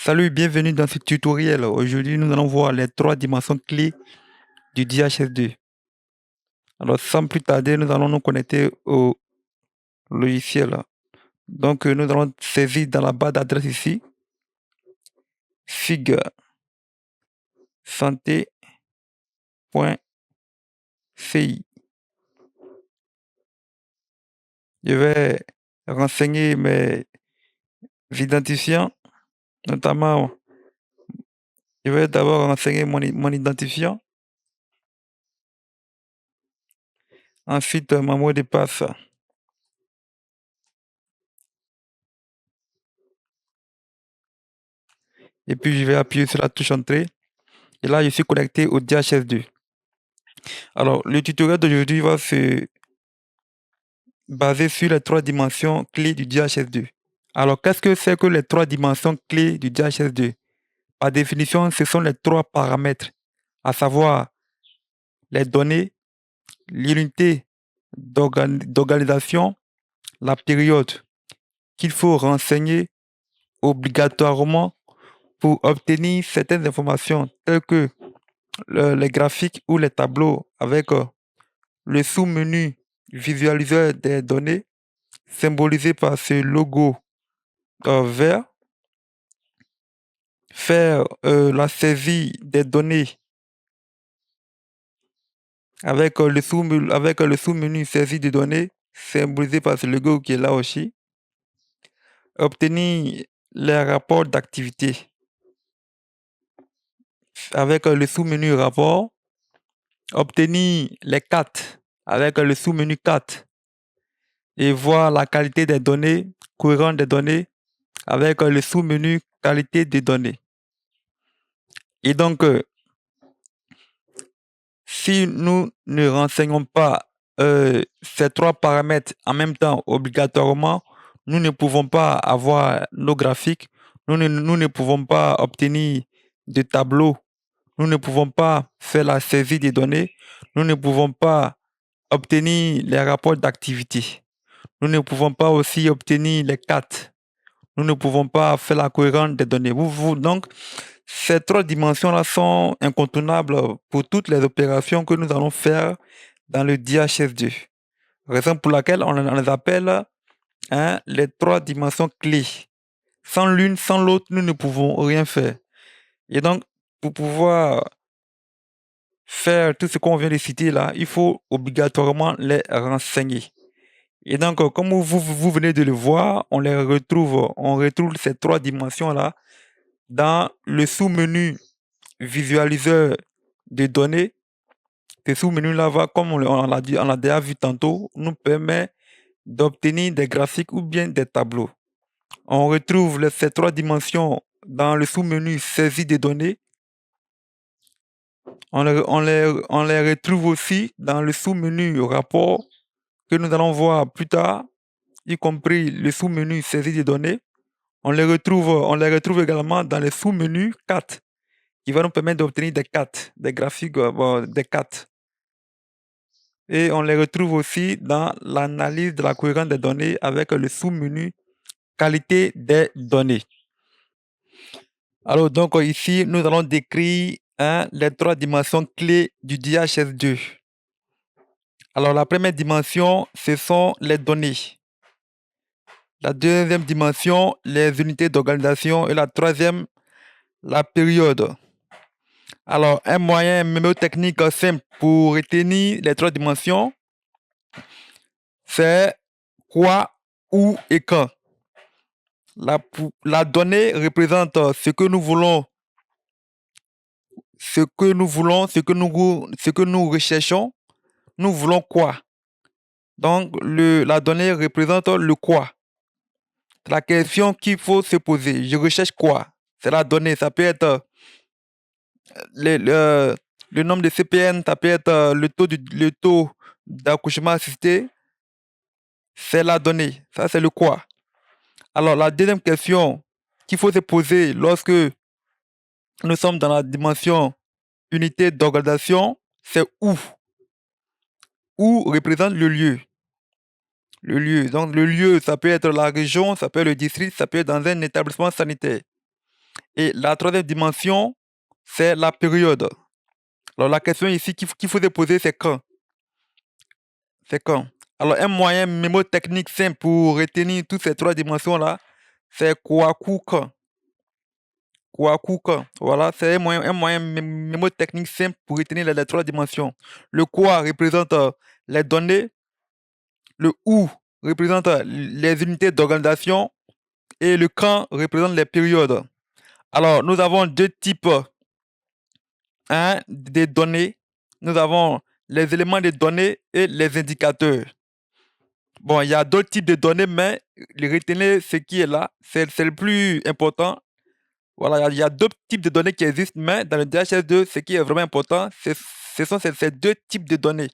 Salut, bienvenue dans ce tutoriel. Aujourd'hui, nous allons voir les trois dimensions clés du DHS2. Alors, sans plus tarder, nous allons nous connecter au logiciel. Donc, nous allons saisir dans la barre d'adresse ici, fig santé.ci. Je vais renseigner mes identifiants, notamment, je vais d'abord renseigner mon identifiant, ensuite mon mot de passe. Et puis, je vais appuyer sur la touche entrée. Et là, je suis connecté au DHS2. Alors, le tutoriel d'aujourd'hui va se baser sur les trois dimensions clés du DHS2. Alors, qu'est-ce que c'est que les trois dimensions clés du DHS2? Par définition, ce sont les trois paramètres, à savoir les données, l'unité d'organisation, la période qu'il faut renseigner obligatoirement pour obtenir certaines informations telles que les graphiques ou les tableaux avec le sous-menu visualiseur des données symbolisé par ce logo vert, faire la saisie des données avec le sous-menu saisie des données symbolisé par ce logo qui est là aussi, obtenir les rapports d'activité avec le sous-menu rapport, obtenir les cartes avec le sous-menu carte et voir la qualité des données, courant des données avec le sous-menu qualité des données. Et donc, si nous ne renseignons pas ces trois paramètres en même temps obligatoirement, nous ne pouvons pas avoir nos graphiques, nous ne pouvons pas obtenir de tableaux, nous ne pouvons pas faire la saisie des données, nous ne pouvons pas obtenir les rapports d'activité, nous ne pouvons pas aussi obtenir les cartes, nous ne pouvons pas faire la cohérence des données. Donc, ces trois dimensions-là sont incontournables pour toutes les opérations que nous allons faire dans le DHS2. Raison pour laquelle on les appelle les trois dimensions clés. Sans l'une, sans l'autre, nous ne pouvons rien faire. Et donc, pour pouvoir faire tout ce qu'on vient de citer là, il faut obligatoirement les renseigner. Et donc, comme vous venez de le voir, on retrouve ces trois dimensions-là dans le sous-menu visualiseur de données. Ce sous-menu-là va, comme on l'a déjà vu tantôt, nous permet d'obtenir des graphiques ou bien des tableaux. On retrouve ces trois dimensions dans le sous-menu saisie des données. On les retrouve aussi dans le sous-menu rapport que nous allons voir plus tard, y compris le sous-menu saisie des données. On les retrouve également dans le sous-menu 4 qui va nous permettre d'obtenir des cartes, des graphiques, des cartes. Et on les retrouve aussi dans l'analyse de la cohérence des données avec le sous-menu qualité des données. Alors donc ici, nous allons décrire les trois dimensions clés du DHS2. Alors la première dimension, ce sont les données. La deuxième dimension, les unités d'organisation. Et la troisième, la période. Alors, un moyen mémotechnique simple pour retenir les trois dimensions, c'est quoi, où et quand. La donnée représente ce que nous voulons, ce que nous recherchons. Nous voulons quoi? Donc, la donnée représente le quoi. La question qu'il faut se poser, je recherche quoi? C'est la donnée, ça peut être le nombre de CPN, ça peut être le taux d'accouchement assisté, c'est la donnée, ça c'est le quoi. Alors la deuxième question qu'il faut se poser lorsque nous sommes dans la dimension unité d'organisation, c'est où. Où représente le lieu. Le lieu, donc le lieu, ça peut être la région, ça peut être le district, ça peut être dans un établissement sanitaire. Et la troisième dimension, c'est la période. Alors la question ici qu'il faut se poser, c'est quand? C'est quand? Alors un moyen mémotechnique simple pour retenir toutes ces trois dimensions-là, c'est Kohaku-kan. Kohaku-kan. Voilà, c'est un moyen mémotechnique simple pour retenir les trois dimensions. Le Kwa représente les données, le U représente les unités d'organisation et le Kan représente les périodes. Alors, nous avons deux types des données. Nous avons les éléments de données et les indicateurs. Bon, il y a d'autres types de données, mais retenez ce qui est là. C'est le plus important. Voilà, il y a d'autres types de données qui existent, mais dans le DHS2, ce qui est vraiment important, ce sont ces deux types de données.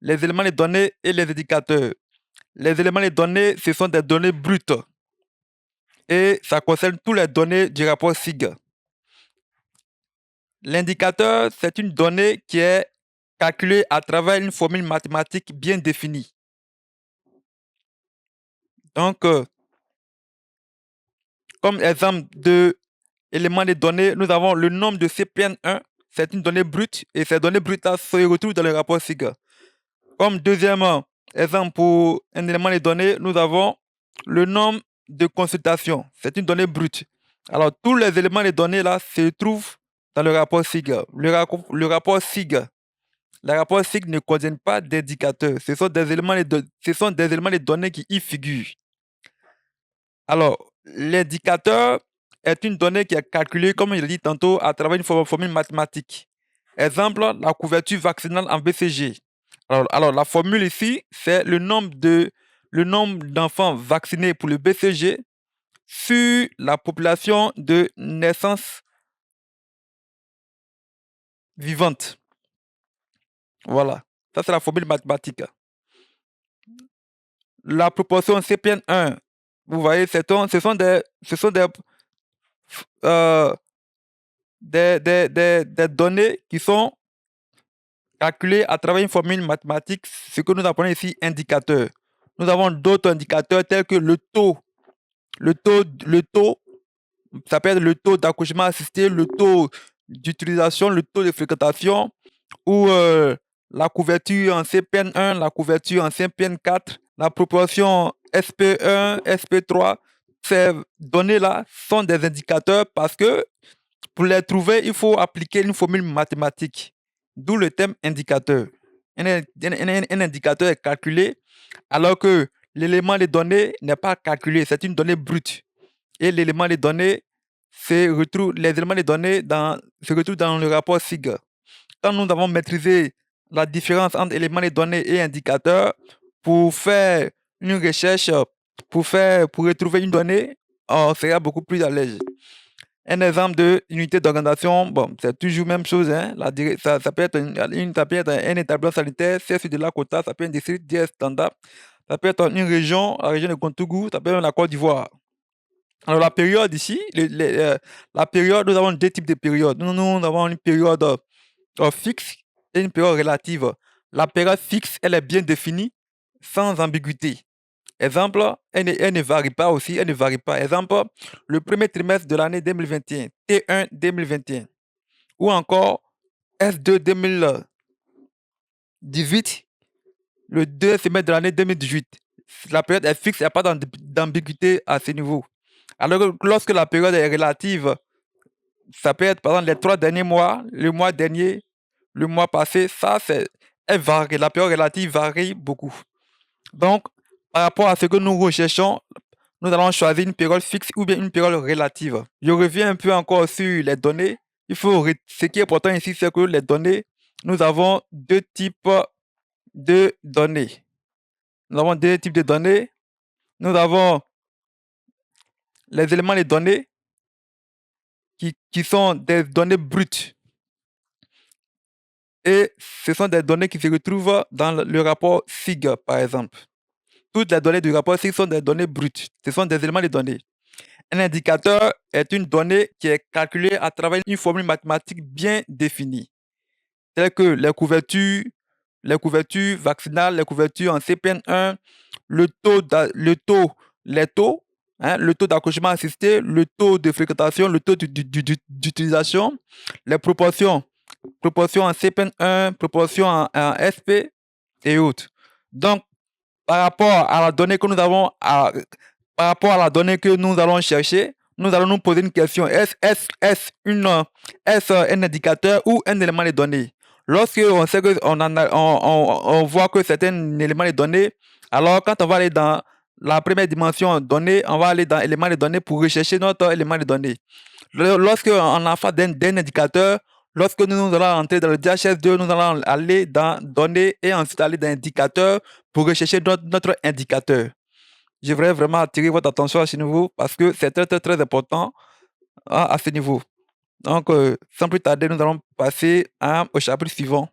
Les éléments de données et les indicateurs. Les éléments de données, ce sont des données brutes. Et ça concerne toutes les données du rapport SIG. L'indicateur, c'est une donnée qui est calculée à travers une formule mathématique bien définie. Donc, comme exemple d'éléments de données, nous avons le nombre de CPN1, c'est une donnée brute, et ces données brutes-là se retrouvent dans le rapport SIG. Comme deuxième exemple pour un élément de données, nous avons le nombre de consultations, c'est une donnée brute. Alors, tous les éléments de données là se trouvent dans le rapport SIG. Le rapport SIG, les rapports SIG ne contiennent pas d'indicateurs. Ce sont des éléments de données qui y figurent. Alors, l'indicateur est une donnée qui est calculée, comme je l'ai dit tantôt, à travers une formule mathématique. Exemple, la couverture vaccinale en BCG. Alors la formule ici, c'est le nombre d'enfants vaccinés pour le BCG sur la population de naissance vivante. Voilà, ça c'est la formule mathématique. La proportion CPN1, vous voyez, ce sont des données qui sont calculées à travers une formule mathématique, ce que nous appelons ici indicateur. Nous avons d'autres indicateurs tels que le taux, ça peut être le taux d'accouchement assisté, le taux d'utilisation, le taux de fréquentation, ou la couverture en CPN1, la couverture en CPN4, la proportion SP1, SP3. Ces données-là sont des indicateurs parce que pour les trouver, il faut appliquer une formule mathématique, d'où le terme indicateur. Un indicateur est calculé alors que l'élément de données n'est pas calculé, c'est une donnée brute. Et l'élément de données les éléments de données se retrouvent dans le rapport SIG. Quand nous avons maîtrisé la différence entre éléments de données et indicateurs, pour faire une recherche, pour retrouver une donnée, on sera beaucoup plus à l'aise. Un exemple de unité d'organisation, bon, c'est toujours la même chose. Hein. Ça peut être un établissement sanitaire, CSU de la Kota, ça peut être un district DS standard, ça peut être une région, la région de Kontougou, ça peut être la Côte d'Ivoire. Alors la période ici, la période, nous avons deux types de périodes. Nous avons une période fixe et une période relative. La période fixe, elle est bien définie, sans ambiguïté. Exemple, elle ne varie pas aussi, elle ne varie pas. Exemple, le premier trimestre de l'année 2021, T1 2021, ou encore S2 2018, le deuxième semestre de l'année 2018. La période est fixe, il n'y a pas d'ambiguïté à ce niveau. Alors que lorsque la période est relative, ça peut être par exemple les 3 derniers mois, le mois dernier, le mois passé, elle varie. La période relative varie beaucoup. Donc, par rapport à ce que nous recherchons, nous allons choisir une période fixe ou bien une période relative. Je reviens un peu encore sur les données. Ce qui est important ici, c'est que les données, nous avons deux types de données. Nous avons deux types de données. Nous avons les éléments de données qui sont des données brutes. Et ce sont des données qui se retrouvent dans le rapport SIG, par exemple. Toutes les données du rapport SIG sont des données brutes. Ce sont des éléments de données. Un indicateur est une donnée qui est calculée à travers une formule mathématique bien définie, telles que les couvertures vaccinales, les couvertures en CPN1, les taux hein, le taux d'accouchement assisté, le taux de fréquentation, le taux d'utilisation, les proportions, proportions en CPN1, proportions en SP et autres. Donc, par rapport à la donnée que nous avons, par rapport à la donnée que nous allons chercher, nous allons nous poser une question. Est-ce un indicateur ou un élément de données? Lorsque on sait que on voit que c'est un élément de données, alors quand on va aller dans la première dimension donnée, on va aller dans élément de données pour rechercher notre élément de données. Lorsque on a fait d'un indicateur, lorsque nous allons entrer dans le DHS2, nous allons aller dans données et ensuite aller dans indicateur pour rechercher notre indicateur. Je voudrais vraiment attirer votre attention à ce niveau parce que c'est très, très, très important à ce niveau. Donc, sans plus tarder, nous allons passer au chapitre suivant.